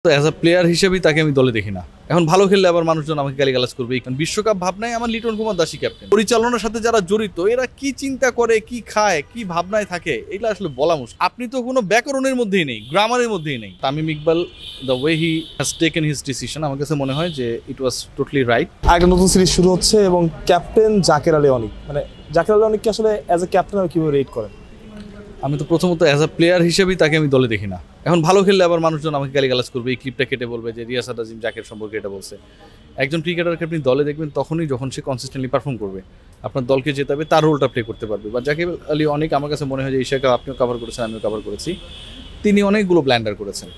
তো as a player হিসেবেই তাকে আমি দলে দেখি না। এখন ভালো খেললে আবার মানুষজন আমাকে গালিগালাজ করবে। কারণ বিশ্বকাপ ভাবনায় আমার লিটন কুমার দাসই ক্যাপ্টেন। পরিচালনার সাথে যারা জড়িত এরা কি চিন্তা করে, কি খায়, কি ভাবনায় থাকে, এগুলো আসলে বলা মুশকিল। আপনি তো কোনো ব্যাকরণের মধ্যেই নেই, গ্রামারের মধ্যেই নেই। Tamim Iqbal, the way he has taken his decision, আমার কাছে মনে হয় যে ইট ওয়াজ টোটালি রাইট। একটা নতুন সিরিজ শুরু হচ্ছে এবং ক্যাপ্টেন জাকের আলী অনিক, জাকের আলী অনিককে আসলে অ্যাজ এ ক্যাপ্টেন কিভাবে রেট করেন? আমি তো প্রথমত অ্যাজ আ প্লেয়ার হিসেবেই তাকে আমি দলে দেখি না। এখন ভালো খেললে আবার মানুষজন আমাকে গালিগালাজ করবে, এই ক্লিপটা কেটে বলবে যে রিয়াসাত আজিম জাকের সম্পর্কে এটা বলছে। একজন ক্রিকেটারকে আপনি দলে দেখবেন তখনই যখন সে কনসিস্টেন্টলি পারফর্ম করবে, আপনার দলকে জেতাবে, তার রোলটা প্লে করতে পারবে। বা জাকের আলী অনেক আমার কাছে মনে হয় যে এশিয়া কাপ আপনিও কভার করেছেন, আমিও কভার করেছি, তিনি অনেকগুলো ব্ল্যান্ডার করেছেন।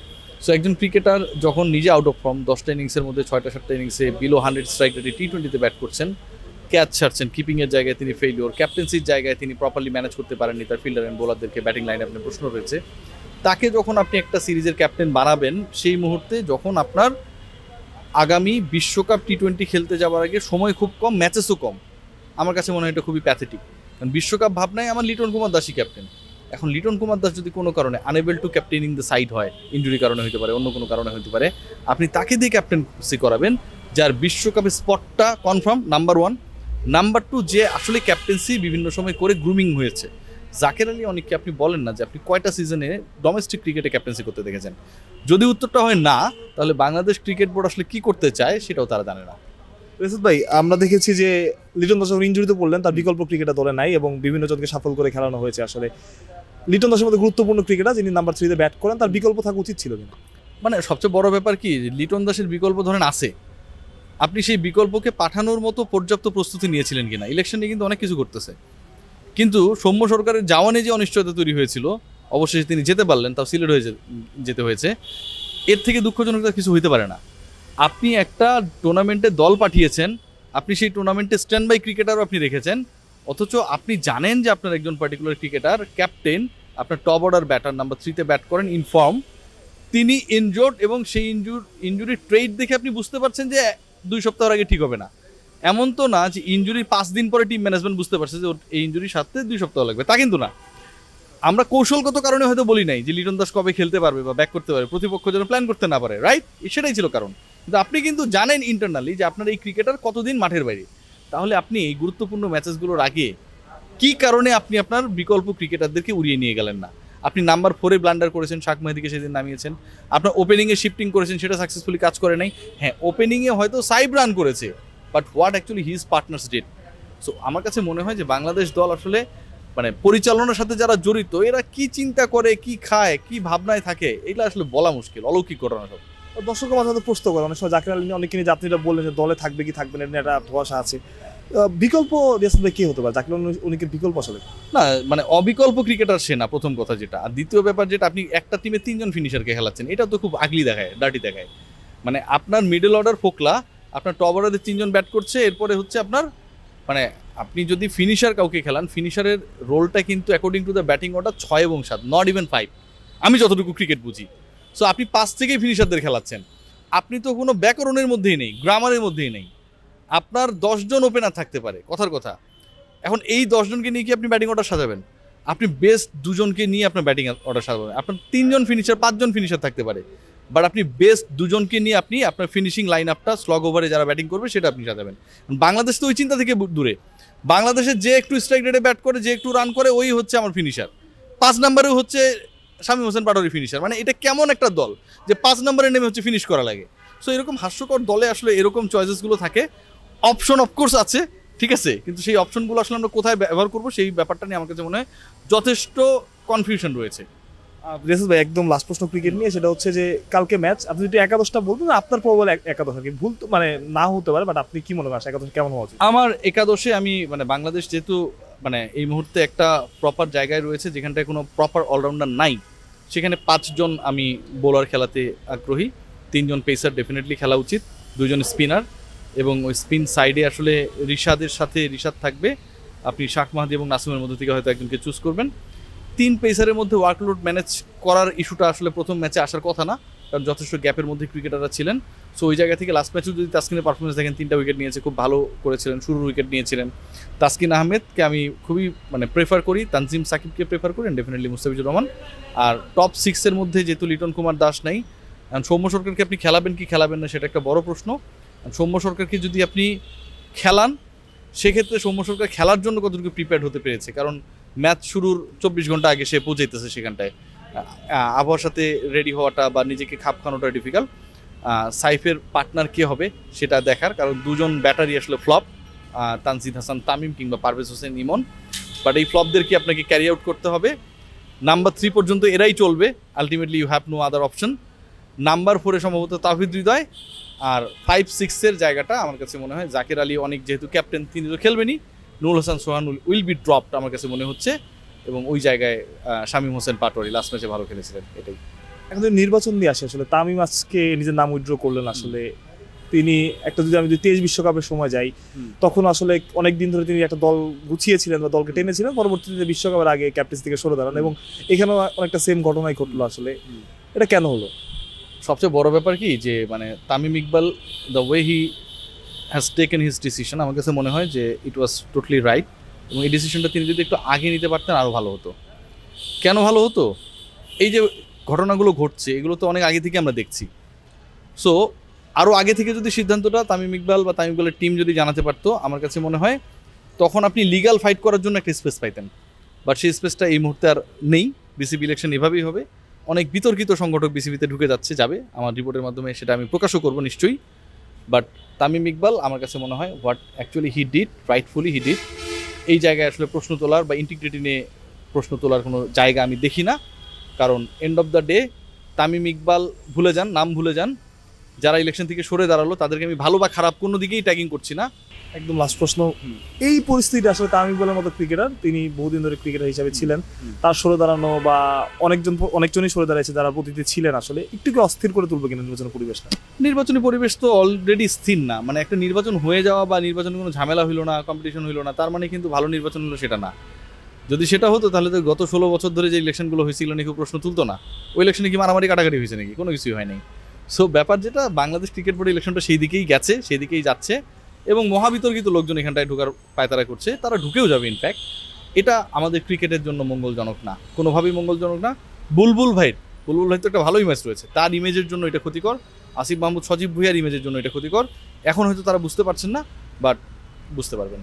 সো একজন ক্রিকেটার যখন নিজে আউট অফ ফর্ম, 10টা ইনিংসের মধ্যে 6টা-7টা ইনিংসে বিলো 100 স্ট্রাইক রেটে টি-20তে ব্যাট করছেন, ক্যাচ ছাড়ছেন, কিপিংয়ের জায়গায় তিনি ফেইলিওর, ক্যাপ্টেন্সির জায়গায় তিনি প্রপারলি ম্যানেজ করতে পারেননি, তার ফিল্ডার অ্যান্ড বোলারদেরকে ব্যাটিং লাইনে আপনার প্রশ্ন রয়েছে। তাকে যখন আপনি একটা সিরিজের ক্যাপ্টেন বানাবেন, সেই মুহূর্তে যখন আপনার আগামী বিশ্বকাপ টি-20 খেলতে যাওয়ার আগে সময় খুব কম, ম্যাচেসও কম, আমার কাছে মনে হয় এটা খুবই প্যাথেটিক। কারণ বিশ্বকাপ ভাবনায় আমার লিটন কুমার দাসই ক্যাপ্টেন। এখন লিটন কুমার দাস যদি কোনো কারণে আনএবল টু ক্যাপ্টেনিং দ্য সাইড হয়, ইনজুরি কারণে হতে পারে, অন্য কোনো কারণে হতে পারে, আপনি তাকে দিয়ে ক্যাপ্টেন্সি করাবেন যার বিশ্বকাপের স্পটটা কনফার্ম, নাম্বার 1। নাম্বার 2, যে আসলে ক্যাপ্টেন্সি বিভিন্ন সময় করে গ্রুমিং হয়েছে। জাকের আলী অনেককে আপনি বলেন না যে আপনি কয়টা সিজনে ডোমেস্টিক ক্রিকেটে ক্যাপ্টেন্সি করতে দেখেছেন। যদি উত্তরটা হয় না, তাহলে বাংলাদেশ ক্রিকেট বোর্ড আসলে কি করতে চায় সেটাও তারা জানে না। রিয়াসাত ভাই, আমরা দেখেছি যে লিটন দাস যখন ইনজুরিতে পড়লেন তার বিকল্প ক্রিকেটার দলে নাই এবং বিভিন্ন জনকে সাফল করে খেলানো হয়েছে। আসলে লিটন দাসের মধ্যে গুরুত্বপূর্ণ ক্রিকেটার যিনি নাম্বার 3-তে ব্যাট করেন, তার বিকল্প থাকা উচিত ছিল কিনা? সবচেয়ে বড় ব্যাপার কি, লিটন দাসের বিকল্প ধরেন আছে, আপনি সেই বিকল্পকে পাঠানোর মতো পর্যাপ্ত প্রস্তুতি নিয়েছিলেন কিনা। ইলেকশন নিয়ে কিন্তু অনেক কিছু করতেছে, কিন্তু সৌম্য সরকারের যাওয়া নিয়ে যে অনিশ্চয়তা তৈরি হয়েছিল, অবশেষে তিনি যেতে পারলেন, তাও সিলেট হয়ে যেতে হয়েছে, এর থেকে দুঃখজনক কিছু হইতে পারে না। আপনি একটা টুর্নামেন্টে দল পাঠিয়েছেন, আপনি সেই টুর্নামেন্টে স্ট্যান্ড বাই ক্রিকেটারও আপনি রেখেছেন, অথচ আপনি জানেন যে আপনার একজন পার্টিকুলার ক্রিকেটার ক্যাপ্টেন, আপনার টপ অর্ডার ব্যাটার, নাম্বার 3-তে ব্যাট করেন, ইনফর্ম, তিনি ইনজোর্ড, এবং সেই ইনজুরি ট্রেড দেখে আপনি বুঝতে পারছেন যে 2 সপ্তাহের আগে ঠিক হবে না। এমন তো না যে ইনজুরি 5 দিন পরে টিম ম্যানেজমেন্ট বুঝতে পারছে যে এই ইনজুরির সাথে 2 সপ্তাহ লাগবে, তা কিন্তু না। আমরা কৌশলগত কারণে হয়তো বলি নাই যে লিটন দাস কবে খেলতে পারবে বা ব্যাক করতে পারবে, প্রতিপক্ষ যেন প্ল্যান করতে না পারে, রাইট? সেটাই ছিল কারণ। কিন্তু আপনি কিন্তু জানেন ইন্টারনালি যে আপনার এই ক্রিকেটার কতদিন মাঠের বাইরে, তাহলে আপনি এই গুরুত্বপূর্ণ ম্যাচেসগুলোর আগে কি কারণে আপনি আপনার বিকল্প ক্রিকেটারদেরকে উড়িয়ে নিয়ে গেলেন না? আপনি নাম্বার 4-এ ব্লান্ডার করেছেন, শাক মেহেদীকে সেদিন নামিয়েছেন, আপনার ওপেনিংয়ে শিফটিং করেছেন, সেটা সাকসেসফুলি কাজ করে নাই। হ্যাঁ, ওপেনিংয়ে হয়তো সাইব রান করেছে, but what actually his partners did. So আমার কাছে মনে হয় যে বাংলাদেশ দল আসলে পরিচালনার সাথে যারা জড়িত এরা কি চিন্তা করে, কি খায়, কি ভাবনায় থাকে, এগুলো আসলে বলা মুশকিল, অলৌকিক ঘটনা সব। দর্শকের মাঝে হয়তো প্রশ্ন করে, অনেক সময় জাকের আলী অনেক কিনে যাত্রীরা বললেন যে দলে থাকবে কি থাকবে না, একটা ধোঁয়াশা আছে। বিকল্প রিয়াসাত ভাই কি হতে পারে? জাকের আলী অনেকের বিকল্প আসলে না, অবিকল্প ক্রিকেটার সে না, প্রথম কথা যেটা। আর দ্বিতীয় ব্যাপার যেটা, আপনি একটা টিমে 3 জন ফিনিশারকে খেলাচ্ছেন, এটা তো খুব আগলি দেখায়, ডার্টি দেখায়। আপনার মিডল অর্ডার ফোকলা, আপনার টপ অর্ডারে 3 জন ব্যাট করছে, এরপরে হচ্ছে আপনার আপনি যদি ফিনিশার কাউকে খেলান, ফিনিশারের রোলটা কিন্তু according to the batting order 6 এবং 7, নট ইভেন 5, আমি যতটুকু ক্রিকেট বুঝি। সো আপনি 5 থেকেই ফিনিশারদের খেলাচ্ছেন, আপনি তো কোনো ব্যাকরণের মধ্যেই নেই, গ্রামারের মধ্যেই নেই। আপনার 10 জন ওপেনার থাকতে পারে, কথার কথা। এখন এই 10 জনকে নিয়ে কি আপনি ব্যাটিং অর্ডার সাজাবেন? আপনি বেস্ট 2 জনকে নিয়ে আপনার ব্যাটিং অর্ডার সাজাবেন। আপনার 3 জন ফিনিশার, 5 জন ফিনিশার থাকতে পারে, বাট আপনি বেস্ট 2 জনকে নিয়ে আপনি আপনার ফিনিশিং লাইন আপটা, স্লগ ওভারে যারা ব্যাটিং করবে সেটা আপনি সাজাবেন। বাংলাদেশ তো ওই চিন্তা থেকে দূরে। বাংলাদেশের যে একটু স্ট্রাইক রেটে ব্যাট করে, যে একটু রান করে, ওই হচ্ছে আমার ফিনিশার। 5 নম্বরেও হচ্ছে শামীম হোসেন পাটোয়ারি ফিনিশার। এটা কেমন একটা দল যে 5 নম্বরে নেমে হচ্ছে ফিনিশ করা লাগে? সো এরকম হাস্যকর দলে আসলে এরকম চয়েসেসগুলো থাকে। অপশন অফকোর্স আছে, ঠিক আছে, কিন্তু সেই অপশনগুলো আসলে আমরা কোথায় ব্যবহার করবো সেই ব্যাপারটা নিয়ে আমার কাছে মনে হয় যথেষ্ট কনফিউশন রয়েছে। রিয়াসাত ভাই, একদম লাস্ট প্রশ্ন ক্রিকেট নিয়ে, সেটা হচ্ছে যে কালকে ম্যাচ, আপনি যদি একাদশটা বলতেন, আপনার প্রবল একাদশ আর কি, ভুল তো না হতে পারে, বাট আপনি কি মনে করেন একাদশ কেমন হওয়া উচিত? আমার একাদশে আমি বাংলাদেশ যেহেতু এই মুহূর্তে একটা প্রপার জায়গায় রয়েছে যেখানটায় কোনো প্রপার অলরাউন্ডার নাই, সেখানে 5 জন আমি বোলার খেলাতে আগ্রহী। 3 জন পেসার ডেফিনেটলি খেলা উচিত, 2 জন স্পিনার, এবং ওই স্পিন সাইডে আসলে রিশাদের সাথে রিশাদ থাকবে। আপনি শাক মাহাদি এবং নাসিমের মধ্যে থেকে হয়তো একজনকে চুজ করবেন। 3 পেসারের মধ্যে ওয়ার্কলোড ম্যানেজ করার ইস্যুটা আসলে প্রথম ম্যাচে আসার কথা না, কারণ যথেষ্ট গ্যাপের মধ্যে ক্রিকেটাররা ছিলেন। সো ওই জায়গা থেকে লাস্ট ম্যাচেও যদি তাসকিনের পারফরমেন্স দেখেন, 3টা উইকেট নিয়েছে, খুব ভালো করেছিলেন, শুরুর উইকেট নিয়েছিলেন। তাসকিন আহমেদকে আমি খুবই প্রেফার করি, তানজিম সাকিবকে প্রেফার করি, ডেফিনেটলি মুস্তাফিজুর রহমান। আর টপ 6-এর মধ্যে যেহেতু লিটন কুমার দাস নাই, কারণ সৌম্য সরকারকে আপনি খেলাবেন কি খেলাবেন না সেটা একটা বড় প্রশ্ন। সৌম্য সরকারকে যদি আপনি খেলান সেক্ষেত্রে সৌম্য সরকার খেলার জন্য কতটুকু প্রিপেয়ার্ড হতে পেরেছে, কারণ ম্যাচ শুরুর 24 ঘন্টা আগে সে পৌঁছাইতেছে সেখানটায়। আবহাওয়ার সাথে রেডি হওয়াটা বা নিজেকে খাপ খানোটা ডিফিকাল্ট। সাইফের পার্টনার কে হবে সেটা দেখার, কারণ দুজন ব্যাটারি আসলে ফ্লপ, তানজিদ হাসান তামিম কিংবা পারভেজ হোসেন ইমন। বাট এই ফ্লপদেরকে আপনাকে ক্যারি আউট করতে হবে। নাম্বার 3 পর্যন্ত এরাই চলবে, ultimately you have no other option. Number 4-এ সম্ভবত তাওহিদ হৃদয়, আর 5-6-এর জায়গাটা আমার কাছে মনে হয় জাকের আলী অনেক, যেহেতু ক্যাপ্টেন তিনি তো খেলবেনই, নুরুল হাসান সোহান উইল বি ড্রপড আমার কাছে মনে হচ্ছে, এবং ওই জায়গায় শামীম হোসেন পাটোয়ারি লাস্ট ম্যাচে ভালো খেলেছিলেন। এটাই। এখন যদি নির্বাচন দিয়ে আসে, আসলে তামিম আজকে নিজের নাম উইথড্র করলেন। আসলে তিনি একটা, যদি আমি 23 বিশ্বকাপের সময় যাই, তখন আসলে অনেক দিন ধরে তিনি একটা দল গুছিয়েছিলেন বা দলকে টেনেছিলেন, পরবর্তীতে বিশ্বকাপের আগে ক্যাপ্টেন্সি থেকে সরে দাঁড়ান, এবং এখানেও অনেকটা সেম ঘটনাই ঘটলো। আসলে এটা কেন হলো? সবচেয়ে বড় ব্যাপার কি যে মানে Tamim Iqbal, the way he has taken his decision, আমার কাছে মনে হয় যে ইট ওয়াজ টোটালি রাইট, এবং এই ডিসিশনটা তিনি যদি একটু আগে নিতে পারতেন আরও ভালো হতো। কেন ভালো হতো? এই যে ঘটনাগুলো ঘটছে এগুলো তো অনেক আগে থেকে আমরা দেখছি। সো আরও আগে থেকে যদি সিদ্ধান্তটা তামিম ইকবাল বা তামিম ইকবালের টিম যদি জানাতে পারতো, আমার কাছে মনে হয় তখন আপনি লিগ্যাল ফাইট করার জন্য একটা স্পেস পাইতেন। বাট সেই স্পেসটা এই মুহূর্তে আর নেই। বিসিবি ইলেকশন এভাবেই হবে। অনেক বিতর্কিত সংগঠক বিসিবিতে ঢুকে যাবে, আমার রিপোর্টের মাধ্যমে সেটা আমি প্রকাশও করবো নিশ্চয়ই। বাট তামিম ইকবাল আমার কাছে মনে হয় what actually he did, rightfully he did. এই জায়গায় আসলে প্রশ্ন তোলার বা ইন্টিগ্রিটি নিয়ে প্রশ্ন তোলার কোনো জায়গা আমি দেখি না, কারণ end of the day Tamim Iqbal ভুলে যান, নাম ভুলে যান। যারা ইলেকশন থেকে সরে দাঁড়ালো তাদেরকে আমি ভালো বা খারাপ কোনো দিকেই ট্যাগিং করছি না। একদম লাস্ট প্রশ্ন, এই পরিস্থিতিতে আসলে তামিম ইকবালের মতো ক্রিকেটার, তিনি বহুদিন ধরে ক্রিকেটার হিসেবে ছিলেন, তার সরে দাঁড়ানো বা অনেকজনই সরে দাঁড়িয়েছে যারা প্রতিনিধি ছিলেন, আসলে একটু কি অস্থির করে তুলবে কিনা নির্বাচনের পরিবেশটা? নির্বাচনী পরিবেশ তো অলরেডি স্থির না। মানে একটা নির্বাচন হয়ে যাওয়া বা নির্বাচনে কোনো ঝামেলা হইলো না, কম্পিটিশন হইলো না, তার মানে কিন্তু ভালো নির্বাচন হলো সেটা না। যদি সেটা হতো তাহলে তো গত 16 বছর ধরে যে ইলেকশনগুলো হয়েছিল নাকি কেউ প্রশ্ন তুলতো না। ওই ইলেকশনে কি মারামারি কাটাকাটি হয়েছে নাকি? কোনো কিছুই হয়নি। সো ব্যাপার যেটা, বাংলাদেশ ক্রিকেট বোর্ডের ইলেকশনটা সেই দিকেই গেছে, সেই দিকেই যাচ্ছে, এবং মহাবিতর্কিত লোকজন এখানটায় ঢোকার পায়তারা করছে, তারা ঢুকেও যাবে। ইনফ্যাক্ট এটা আমাদের ক্রিকেটের জন্য মঙ্গলজনক না, কোনোভাবেই মঙ্গলজনক না। বুলবুল ভাই তো একটা ভালোই ম্যাচ রয়েছে, তার ইমেজের জন্য এটা ক্ষতিকর। আসিফ মাহমুদ, সজীব ভুঁইয়ার ইমেজের জন্য এটা ক্ষতিকর। এখন হয়তো তারা বুঝতে পারছেন না, বাট বুঝতে পারবেন।